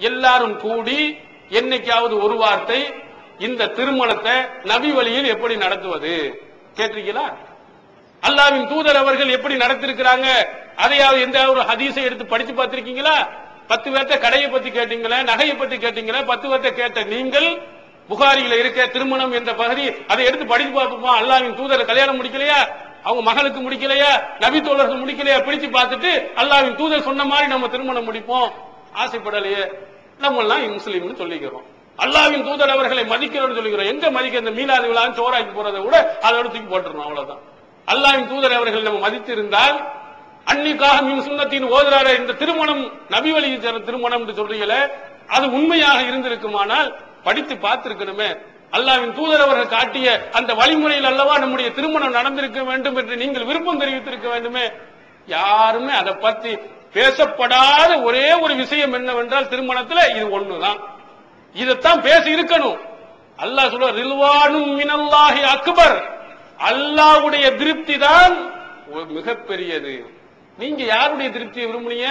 எல்லாரும் கூடி என்னைக்காவது ஒரு வார்த்தை இந்த திருமணத்தை நபி வழியில் எப்படி நடத்துவது கேட்டிருக்கீங்களா? அல்லாஹ்வின் தூதர் அவர்கள் எப்படி நடத்திருக்கிறாங்க அதையாவது எந்த ஒரு ஹதீஸை எடுத்து படிச்சு பார்த்திருக்கீங்களா? 10 பேர்த்த கடையை பத்தி கேட்டீங்களா, நகையை பத்தி கேட்டீங்களா? 10 பேர்த்த கேட்ட நீங்கள் புகாரியில இருக்க திருமணம் என்ற பகுதி அதை எடுத்து படிச்சு பார்ப்போமா? அல்லாஹ்வின் தூதர் கல்யாணம் முடிக்கலையா, அவங்க மகளுக்கு முடிக்கலையா, நபி தோழர்கள் முடிக்கலையா, பிடிச்சு பார்த்துட்டு அல்லாஹ்வின் தூதர் சொன்ன மாதிரி நம்ம திருமணம் முடிப்போம் ஆசைப்படலையே. நம்ம எல்லாம் முஸ்லீம்னு சொல்லிக்கிறோம், அல்லாஹ்வின் தூதர் அவர்களை மதிக்கிறோம்னு சொல்லிக்கிறோம். எங்க மதிக்க? இந்த மீலாது விழா சோறாக்கி போறதை விட அதோட தூக்கி போட்டுறோம், அவ்வளவுதான். அல்லாஹ்வின் தூதர் அவர்கள் நம்ம மதித்து இருந்தால் அன்னிக்காக மின் சுன்னத்தின் ஓதுறாரு இந்த திருமணம் நபி வழி திருமணம் என்று சொல்றீங்களே, அது உண்மையாக இருந்திருக்குமானால் படித்து பார்த்திருக்கணுமே. அல்லாஹ்வின் தூதர் அவர்கள் காட்டிய அந்த வழிமுறையில் அல்லவா நம்முடைய திருமணம் நடந்திருக்க வேண்டும் என்று நீங்கள் விருப்பம் தெரிவித்திருக்க வேண்டுமே. யாருமே அதை பத்தி பேசப்படாத ஒரே ஒரு விஷயம் என்னவென்றால் திருமணத்துல இது ஒண்ணுதான். இதைத்தான் பேசி இருக்கணும். அல்லாஹ் சொல்ற ரில்வானும் மினல்லாஹி அக்பர், அல்லாஹ்வுடைய திருப்தி தான் மிகப்பெரியது. நீங்க யாருடைய திருப்தியை விரும்புனீங்க?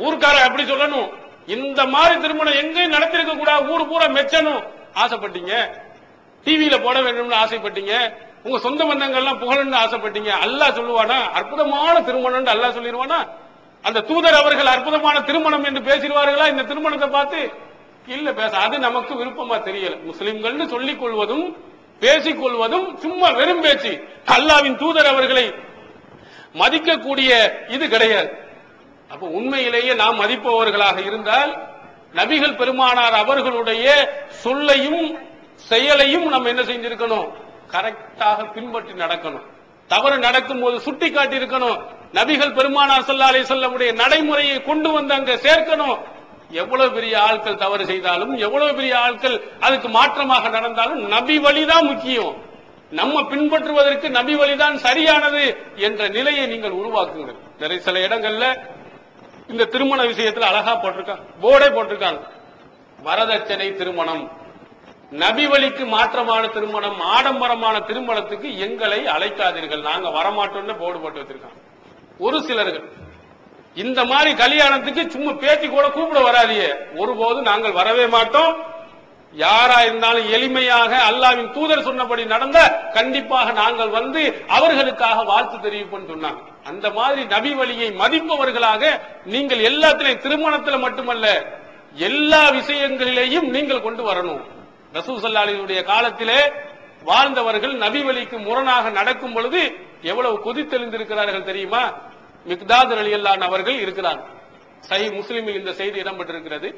ஊர்க்கார அப்படி சொல்லணும், இந்த மாதிரி திருமணம் எங்கேயும் நடத்திருக்க கூடாது, ஊர் பூரா மெச்சணும் ஆசைப்பட்டீங்க, டிவியில போட வேண்டும்னு ஆசைப்பட்டீங்க, உங்க சொந்த பந்தங்கள்லாம் புகழன்னு ஆசைப்பட்டீங்க. அல்லாஹ் சொல்லுவானா அற்புதமான திருமணம்? அல்லாஹ் சொல்லிடுவானா? அந்த தூதர் அவர்கள் அற்புதமான திருமணம் என்று பேசிடுவார்களா இந்த திருமணத்தை பார்த்து? இல்ல, பேச அது நமக்கு விருப்பமா தெரியல. முஸ்லிம்கள் சொல்லிக் கொள்வதும் பேசிக் கொள்வதும் சும்மா வெறும் பேச்சு. அல்லாஹ்வின் தூதர் அவர்களை மதிக்கக்கூடிய இது கிடையாது. அப்ப உண்மையிலேயே நாம் மதிப்பவர்களாக இருந்தால் நபிகள் பெருமானார் அவர்களுடைய சொல்லையும் செயலையும் நம்ம என்ன செஞ்சிருக்கணும்? கரெக்டாக பின்பற்றி நடக்கணும். தவறு நடக்கும் போது சுட்டி காட்டி இருக்கணும். நபிகள் பெருமானார் ஸல்லல்லாஹு அலைஹி வஸல்லமுடைய நடைமுறையை கொண்டு வந்து அங்க சேர்க்கணும். எவ்வளவு பெரிய ஆட்கள் தவறு செய்தாலும், எவ்வளவு பெரிய ஆட்கள் அதுக்கு மாற்றமாக நடந்தாலும் நபி வழிதான் முக்கியம். நம்ம பின்பற்றுவதற்கு நபி வழிதான் சரியானது என்ற நிலையை நீங்கள் உருவாக்குங்கள். நிறைய சில இடங்கள்ல இந்த திருமண விஷயத்துல அழகா போட்டிருக்காங்க, போர்டே போட்டிருக்காங்க, வரதட்சணை திருமணம், நபி வழிக்கு மாற்றமான திருமணம், ஆடம்பரமான திருமணத்துக்கு எங்களை அழைக்காதீர்கள், நாங்க வரமாட்டோம்னு போர்டு போட்டு வச்சிருக்காங்க. ஒரு சிலர்கள் இந்த மாதிரி கல்யாணத்துக்கு சும்மா பேச்சு கூட கூப்பிட வராதியே, ஒருபோதும் நாங்கள் வரவே மாட்டோம். யாரா இருந்தாலும் எளிமையாக அல்லாஹ்வின் தூதர் சொன்னபடி நடந்த கண்டிப்பாக நாங்கள் வந்து அவர்களுக்காக வாழ்த்து தெரிவிப்போம்னு சொன்னாங்க. அந்த மாதிரி நபி வழியை மதிப்பவர்களாக நீங்கள் எல்லாத்திலையும், திருமணத்தில் மட்டுமல்ல எல்லா விஷயங்களிலேயும் நீங்கள் கொண்டு வரணும். ரசூல் ஸல்லல்லாஹு அலைஹி வஸல்லம் காலத்திலே வாழ்ந்தவர்கள் நபி வழிக்கு முரணாக நடக்கும் பொழுது எவ்வளவு கொதித்தெழுந்திருக்கிறார்கள் தெரியுமா? மிக்தாத் ரலியல்லாஹு அன்ஹு அவர்கள் இருக்கிறார். சஹீஹ் முஸ்லிமில் இந்த செய்தி இடம்பெற்றிருக்கிறது.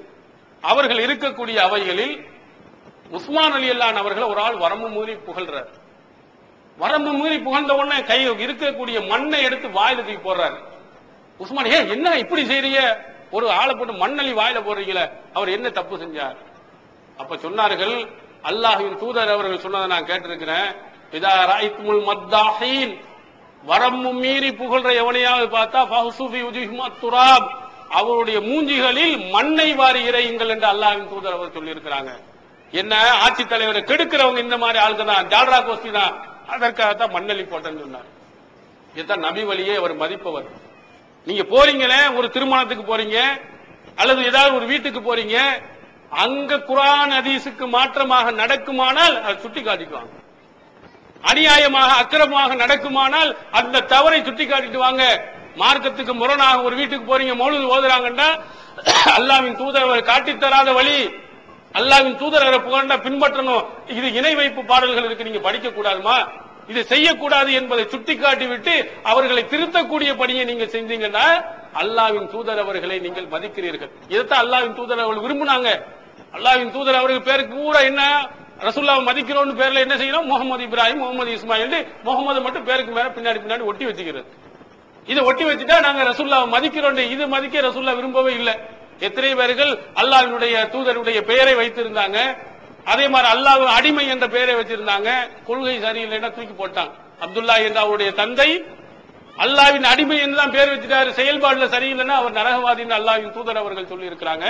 அவர்கள் இருக்கக்கூடிய அவைகளில் உஸ்மான் ரலியல்லாஹு அன்ஹு அவர்கள் ஒரு ஆள் வரம்பு மீறி புகழ்றார். வரம்பு மீறி புகழ்ந்த உடனே கை இருக்கக்கூடிய மண்ணை எடுத்து வாயில தூக்கி போடுறாரு. உஸ்மான், என்ன இப்படி செய்றீங்க? ஒரு ஆளை போட்டு மண்ணலி வாயில போடுறீங்களே, அவர் என்ன தப்பு செஞ்சார்? அப்ப சொன்னார்கள், அல்லாஹ்வின் தூதர் அவர்கள் சொன்னதை நான் கேட்டிருக்கிறேன், இதா ராய்துமுல் மத்தாஹீன், வரம்பு மீறி புகழ்ற எவனையாவது பார்த்தா ஃபஹுசுஃபி உஜுஹிம் அத்துராப், அவருடைய மூஞ்சிகளில் மண்ணை வாரி இறையுங்கள் என்று அல்லாஹ்வின் தூதர் அவர் சொல்லி இருக்கிறாங்க. என்ன ஆட்சி தலைவரை கெடுக்கிறவங்க இந்த மாதிரி ஆளுக்கு தான், ஜால்ரா கோஸ்தி தான், அதற்காகத்தான் மண்ணலி போட்டேன்னு சொன்னார். இதுதான் நபி வழியே அவர் மதிப்பவர். நீங்க போறீங்களே, ஒரு திருமணத்துக்கு போறீங்க அல்லது ஏதாவது ஒரு வீட்டுக்கு போறீங்க, அங்க குர்ஆன் ஹதீஸுக்கு மாற்றமாக நடக்குமானால் அதை சுட்டி காட்டிக்குவாங்க. அநியாயமாக அக்கிரமமாக நடக்குமானால் அந்த தவறை சுட்டி காட்டிட்டு வாங்க. மார்க்கத்துக்கு முரணாக ஒரு வீட்டுக்கு போறீங்க, மௌலிது ஓதுறாங்கன்னா அல்லாஹ்வின் தூதர் காட்டித் தராத வழி, அல்லாஹ்வின் தூதரை புகழ்ந்தா பின்பற்றணும். இது இணை வைப்பு பாடல்கள் இருக்கு, நீங்க படிக்க கூடாதுமா, இது செய்யக்கூடாது என்பதை சுட்டிக்காட்டி விட்டு அவர்களை திருத்தக்கூடிய பணியை நீங்க செஞ்சீங்கன்னா அல்லாஹ்வின் தூதர் அவர்களை நீங்கள் மதிக்கிறீர்கள். இதைத்தான் அல்லாஹ்வின் தூதர் அவர்கள் விரும்பினாங்க. அல்லாஹ்வின் தூதர் அவர்கள் பேருக்கு பூரா என்ன, ரசூலுல்லாஹ் மதிக்கிறோம் பேர்ல என்ன செய்யணும், முகமது இப்ராஹிம், முகமது இஸ்மாயில், முகமது மட்டும் பேருக்கு மேல பின்னாடி ஒட்டி வச்சுக்கிறது. இதை ஒட்டி வச்சுட்டா நாங்க ரசூலுல்லாஹ் மதிக்கிறோம், இது மதிக்க ரசூலுல்லாஹ் விரும்பவே இல்லை. எத்தனை பேர்கள் அல்லாஹ்வுடைய தூதருடைய பெயரை வைத்திருந்தாங்க, அதே மாதிரி அல்லாஹ் அடிமை என்ற பெயரை வச்சிருந்தாங்க, கொள்கை சரியில்லைன்னா தூக்கி போட்டாங்க. அப்துல்லா என்ற அவருடைய தந்தை அல்லாஹ்வின் அடிமை என்றுதான் பேர் வச்சுட்டாரு, செயல்பாடுல சரியில்லைன்னா அவர் நரகவாதின்னு அல்லாஹ்வின் தூதர் அவர்கள் சொல்லி இருக்கிறாங்க.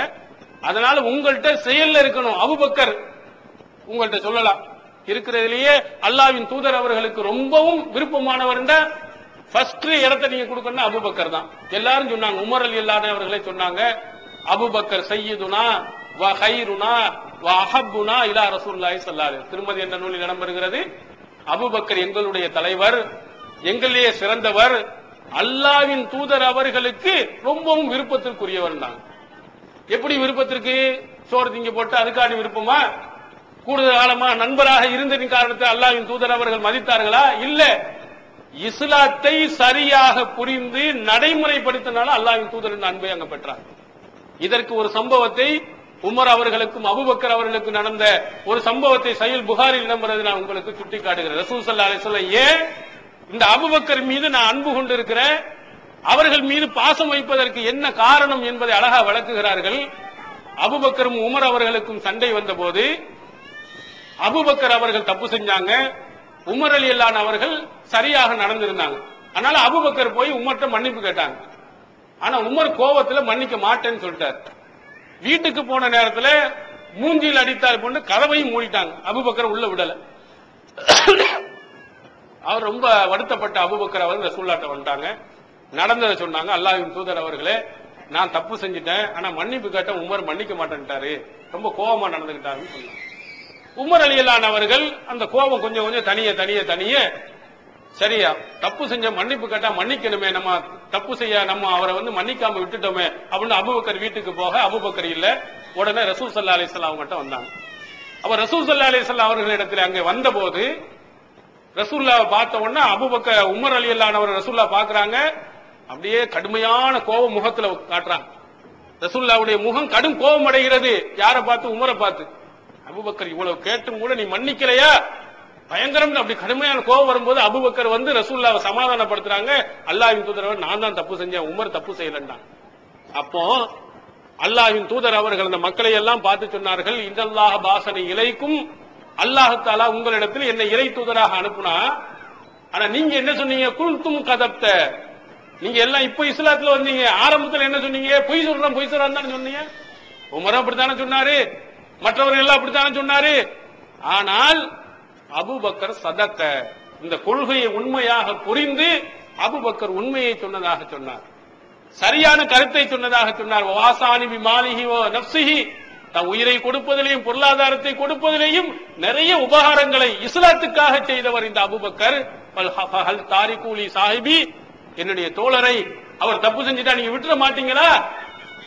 அதனால உங்கள்கிட்ட செயல்ல இருக்கணும். அபூபக்கர் உங்கள்கிட்ட சொல்லலாம், இருக்கிறதுலயே அல்லாஹ்வின் தூதர் அவர்களுக்கு ரொம்பவும் விருப்பமானவர் ஃபர்ஸ்ட் இடத்தை நீங்க கொடுக்கணும் அபூபக்கர் தான். எல்லாரும் சொன்னாங்க, உமர் ரலியல்லாஹு அன்ஹு அவர்களே சொன்னாங்க, அபூபக்கர் சய்யிதுனா வ கைருனா வ அஹப்புனா இலா ரசூலுல்லாஹி ஸல்லல்லாஹு அலைஹி வஸல்லம். திருமதி என்ற நூலில் இடம்பெறுகிறது, அபூபக்கர் எங்களுடைய தலைவர், எங்களிலேயே சிறந்தவர், அல்லாஹ்வின் தூதர் அவர்களுக்கு ரொம்பவும் விருப்பத்திற்குரியவர் தான். எப்படி விருப்பத்திற்கு? சோறு திங்க போட்டு அதுக்கான விருப்பமா? கூடுதல் காலமா நண்பராக இருந்ததின் காரணத்தை அல்லாஹ்வின் தூதர் அவர்கள் மதித்தார்களா? இல்ல, இஸ்லாத்தை சரியாக புரிந்து நடைமுறைப்படுத்தினால அல்லாஹ்வின் தூதரின் அன்பை அங்க பெற்றார். இதற்கு ஒரு சம்பவத்தை, உமர் அவர்களுக்கும் அபூபக்கர் அவர்களுக்கு நடந்த ஒரு சம்பவத்தை சஹீஹ் புகாரில் இடம்பெறுவதை நான் உங்களுக்கு சுட்டி காட்டுகிறேன். ரசூல் ஸல்லல்லாஹு அலைஹி வஸல்லம் ஏன் இந்த அபூபக்கர் மீது நான் அன்பு கொண்டிருக்கிறேன், அவர்கள் மீது பாசம் வைப்பதற்கு என்ன காரணம் என்பதை அழகா விளக்குகிறார்கள். அபூபக்கரும் உமர் அவர்களுக்கும் சண்டை வந்த போது அபூபக்கர் அவர்கள் தப்பு செஞ்சாங்க, உமர் ரலியல்லாஹு அன்ஹு அவர்கள் சரியாக நடந்திருந்தாங்க. அதனால அபூபக்கர் போய் உமர்ட்ட மன்னிப்பு கேட்டாங்க. ஆனா உமர் கோபத்துல மன்னிக்க மாட்டேன்னு சொல்லிட்டார். வீட்டுக்கு போன நேரத்துல மூஞ்சியில் அடித்தார் கொண்டு கதவையும் மூடிட்டாங்க. அபூபக்கர் உள்ள விடல. அவர் ரொம்ப வருத்தப்பட்ட அபூபக்கர் அவர்கள் ரசூலுல்லாஹ்ட்ட வந்துட்டாங்க, நடந்ததை சொன்னாங்க. அல்லாஹ்வின் தூதர் அவர்களே, நான் தப்பு செஞ்சிட்டேன், ஆனா மன்னிப்பு கேட்ட உமர் மன்னிக்க மாட்டேன்ட்டாரு, ரொம்ப கோபமா நடந்துகிட்டாருன்னு சொன்னாங்க. உமர் ரலியல்லாஹு அன்ஹு அவர்கள் அந்த கோபம் கொஞ்சம் கொஞ்சம் தனிய சரியா தப்பு செஞ்ச மன்னிப்பு கேட்டா மன்னிக்கணுமே, நம்ம தப்பு செய்ய நம்ம அவரை மன்னிக்காம விட்டுட்டோமே அப்படின்னு அபூபக்கர் வீட்டுக்கு போக, அபூபக்கர் இல்ல, உடனே ரசூல் ஸல்லல்லாஹு அலைஹி வஸல்லம் அவங்ககிட்ட வந்தாங்க. அப்ப ரசூல் ஸல்லல்லாஹு அலைஹி வஸல்லம் அவர்களிடத்தில் அங்கே வந்தபோது ரசூலுல்லாஹ் பார்த்த உடனே அபூபக்கர் உமர் ரலியல்லாஹு அன்ஹு அவர்கள் ரசூலுல்லாஹ் பாக்குறாங்க, அப்படியே கடுமையான கோபம் முகத்துல காட்டுறாங்க. ரசூலுல்லாஹ்வுடைய முகம் கடும் கோபம் அடைகிறது. யாரை பார்த்து? உமரை பார்த்து. அபூபக்கர் இவ்வளவு கேட்டும் கூட நீ மன்னிக்கலையா? பயங்கரம். அப்படி கடுமையான கோபம் வரும்போது அபூபக்கர் ரசூலுல்லாஹ்வை சமாதானப்படுத்துறாங்க. அல்லாஹ்வின் தூதர், நான் தான் தப்பு செஞ்சேன், உமர் தப்பு செய்யலன்றாங்க. அப்போ அல்லாஹ்வின் தூதர் அவர்கள் அந்த மக்களை எல்லாம் பார்த்து சொன்னார்கள், இன்னல்லாஹ பாஸனி இலைக்கும், அல்லாஹ் தஆலா உங்களிடத்தில் என்னை இறை தூதராக அனுப்புனா, ஆனா நீங்க என்ன சொன்னீங்க? குல்தும் கதப்த, நீங்க எல்லாம் இப்ப இஸ்லாத்துல வந்தீங்க, ஆரம்பத்தில் என்ன சொன்னீங்க? பொய் சொல்றான் தானே சொன்னீங்க. உமர் அப்படித்தானே சொன்னாரு, மற்றவர்கள் எல்லாம் அப்படித்தானே சொன்னாரு. ஆனால் அபூபக்கர் சதக்க, இந்த கொள்கையை உண்மையாக புரிந்து அபூபக்கர் உண்மையை சொன்னதாக சொன்னார், சரியான கருத்தை சொன்னதாக சொன்னார். வாசானி பிமாலிஹி வ நஃப்ஸிஹி, தன் உயிரை கொடுப்பதிலேயும் பொருளாதாரத்தை கொடுப்பதிலேயும் நிறைய உபகாரங்களை இஸ்லாத்துக்காக செய்தவர் இந்த அபூபக்கர். ஃபஹல் தாரிகூலி சாஹிபி, என்னுடைய தோழரை அவர் தப்பு செஞ்சுட்டா நீங்க விட்டுற மாட்டீங்களா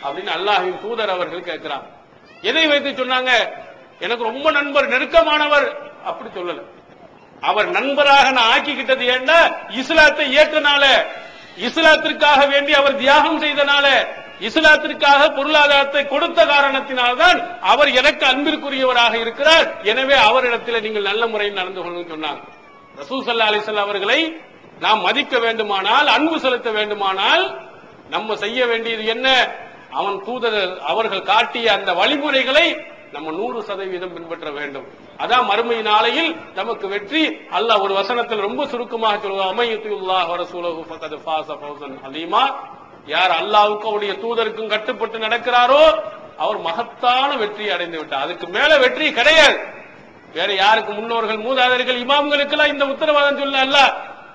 அப்படின்னு அல்லாஹ்வின் தூதர் அவர்கள் கேட்கிறார். எதை வைத்து சொன்னாங்க? எனக்கு ரொம்ப நண்பர், நெருக்கமானவர், அப்படி சொல்லல. அவர் நண்பராக நான் ஆக்கிக்கிட்டது ஏன்னா இஸ்லாத்தை ஏற்றனால, இஸ்லாத்திற்காக வேண்டி அவர் தியாகம் செய்தனால, இஸ்லாத்திற்காக பொருளாதாரத்தை கொடுத்த காரணத்தினால்தான் அவர் எனக்கு அன்பிற்குரியவராக இருக்கிறார். எனவே அவரிடத்தில் நீங்கள் நல்ல முறையில் நடந்து கொள்ளணும்னு சொன்னாங்க. ரசூல் ஸல்லல்லாஹு அலைஹி வஸல்லம் அவர்களை நாம் மதிக்க வேண்டுமானால், அன்பு செலுத்த வேண்டுமானால் நம்ம செய்ய வேண்டியது என்ன? அவன் தூதர் அவர்கள் காட்டிய அந்த வழிமுறைகளை நம்ம 100% பின்பற்ற வேண்டும். அதான் மறுமை நாளையில் நமக்கு வெற்றி. அல்லாஹ் ஒரு வசனத்தில் ரொம்ப சுருக்கமாக சொல்லுவார், அமையுல்லாஹ் வ ரசூலுஹு ஃபகத் ஃபாஸ ஃபௌஸன் அலீமா, யார் அல்லாஹ்வுக்கும் அவருடைய தூதருக்கும் கட்டுப்பட்டு நடக்கிறாரோ அவர் மகத்தான வெற்றி அடைந்து விட்டார். அதுக்கு மேல வெற்றி கிடையாது. வேற யாருக்கு? முன்னோர்கள், மூதாதையர்கள், இமாம்களுக்கு எல்லாம் இந்த உத்தரவாதம் சொல்ல அல்ல.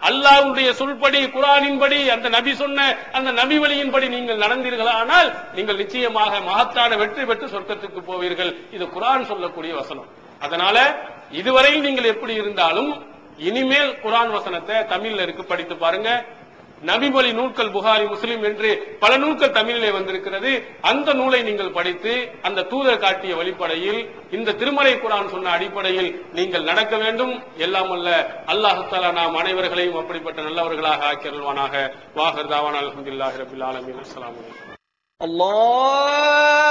அல்லாஹ்வுடைய சொல்படி, குர்ஆனின்படி, அந்த நபி சொன்ன அந்த நபி வழியின்படி நீங்கள் நடந்தீர்களானால் நீங்கள் நிச்சயமாக மகத்தான வெற்றி பெற்று சொர்க்கத்துக்கு போவீர்கள். இது குர்ஆன் சொல்லக்கூடிய வசனம். அதனால இதுவரையில் நீங்கள் எப்படி இருந்தாலும் இனிமேல் குர்ஆன் வசனத்தை தமிழ்ல இருக்கு, படித்து பாருங்க. நபிமொழி நூல்கள் புகாரி, முஸ்லிம் என்று பல நூல்கள் தமிழிலே வந்திருக்கிறது. அந்த நூலை நீங்கள் படித்து அந்த தூதர் காட்டிய வழிப்படையில், இந்த திருமறை குர்ஆன் சொன்ன அடிப்படையில் நீங்கள் நடக்க வேண்டும். எல்லாம் அல்ல அல்லாஹ் தஆலா நாம் அனைவர்களையும் அப்படிப்பட்ட நல்லவர்களாக ஆக்கி அருள்வானாக. வாஹிர் தாவானா அல்ஹம்துலில்லாஹி ரப்பில் ஆலமீன். அஸ்ஸலாமு அலைக்கும். அல்லாஹ்